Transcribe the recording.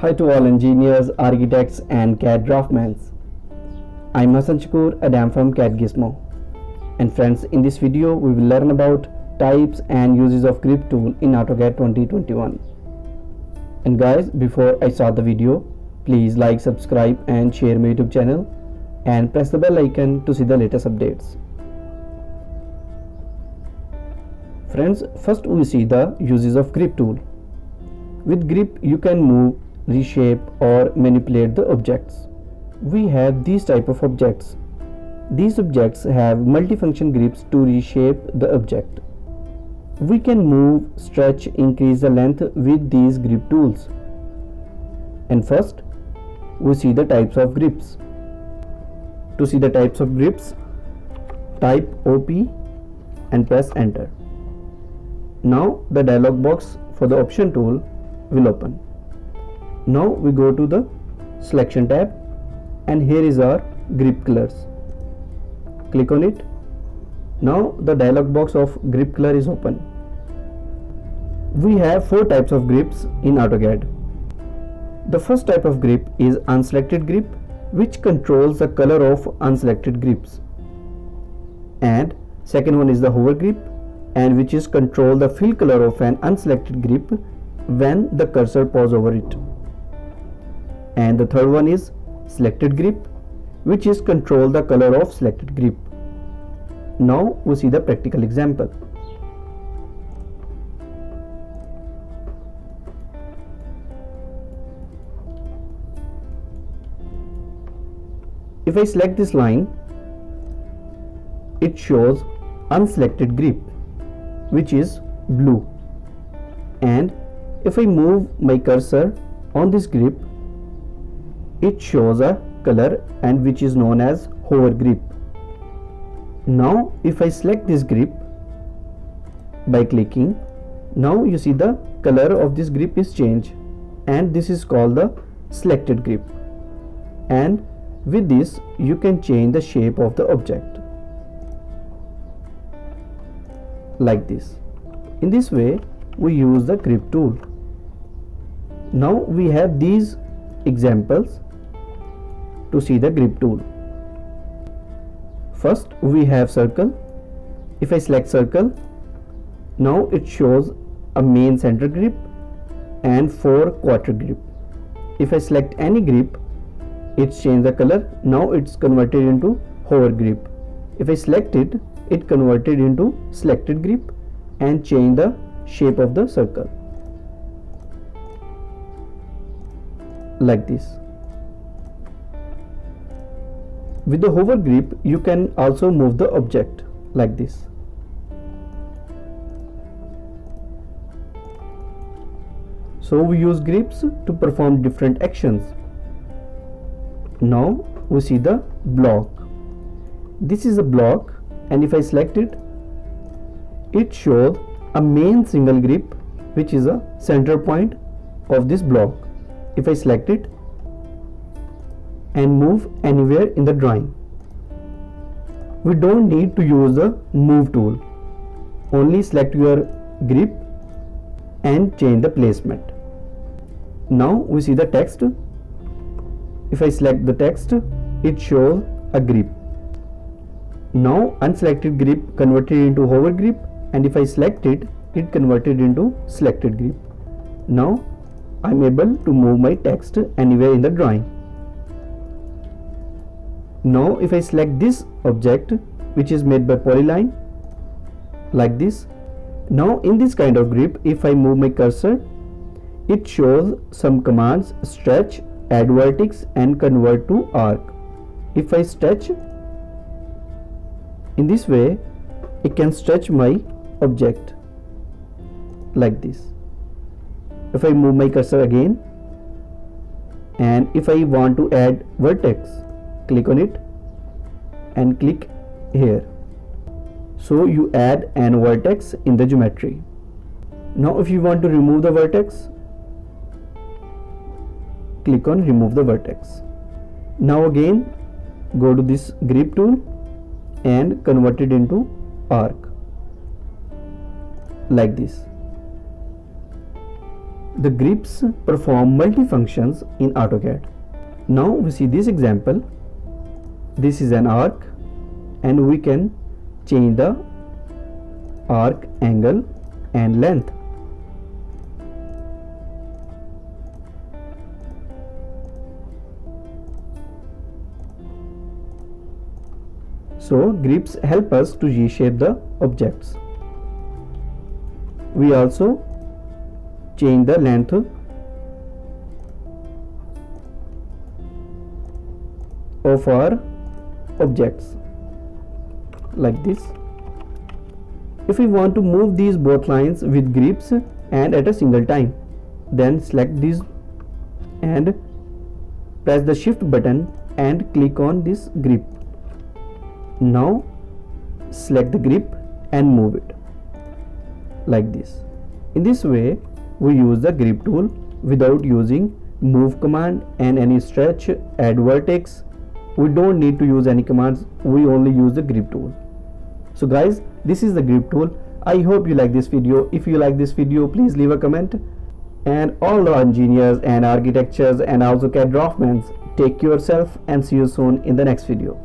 Hi to all engineers, architects and CAD draftsmen. I'm Hassan Shakur and I'm from CAD Gizmo. And friends, in this video we will learn about types and uses of grip tool in AutoCAD 2021. And guys, before I start the video, please like, subscribe and share my YouTube channel and press the bell icon to see the latest updates. Friends, first we see the uses of grip tool. With grip you can move, reshape or manipulate the objects. We have these type of objects. These objects have multifunction grips to reshape the object. We can move, stretch, increase the length with these grip tools. And first, we see the types of grips. To see the types of grips, type OP and press enter. Now the dialog box for the option tool will open. Now we go to the selection tab and here is our grip colors. Click on it. Now the dialog box of grip color is open. We have 4 types of grips in AutoCAD. The first type of grip is unselected grip, which controls the color of unselected grips. And second one is the hover grip, and which is control the fill color of an unselected grip when the cursor pause over it. And the third one is selected grip, which is control the color of selected grip. Now we see the practical example. If I select this line, it shows unselected grip, which is blue. And if I move my cursor on this grip, it shows a color and which is known as hover grip. Now if I select this grip by clicking, now you see the color of this grip is changed and this is called the selected grip. And with this you can change the shape of the object like this. In this way we use the grip tool. Now we have these examples to see the grip tool. First we have circle. If I select circle, now it shows a main center grip and 4 quarter grip. If I select any grip, it's changed the color. Now it's converted into hover grip. If I select it, it converted into selected grip and change the shape of the circle like this. With the hover grip you can also move the object like this. So we use grips to perform different actions. Now we see the block. This is a block and if I select it, it shows a main single grip which is a center point of this block. If I select it and move anywhere in the drawing, we don't need to use the move tool. Only select your grip and change the placement. Now we see the text. If I select the text, it shows a grip. Now unselected grip converted into hover grip, and if I select it, it converted into selected grip. Now I am able to move my text anywhere in the drawing. Now if I select this object which is made by polyline like this, now in this kind of grip if I move my cursor, it shows some commands: stretch, add vertex and convert to arc. If I stretch, in this way it can stretch my object like this. If I move my cursor again, and if I want to add vertex, click on it and click here. So you add an vertex in the geometry. Now if you want to remove the vertex, click on remove the vertex. Now again go to this grip tool and convert it into arc like this. The grips perform multi-functions in AutoCAD. Now we see this example. This is an arc and we can change the arc angle and length. So grips help us to reshape the objects. We also change the length of our objects like this. If we want to move these both lines with grips and at a single time, then select these and press the shift button and click on this grip. Now select the grip and move it like this. In this way we use the grip tool without using move command and any stretch, add vertex. We don't need to use any commands, we only use the grip tool. So guys, this is the grip tool. I hope you like this video. If you like this video, please leave a comment. And all the engineers and architects and also CAD draftsmen, take care yourself and see you soon in the next video.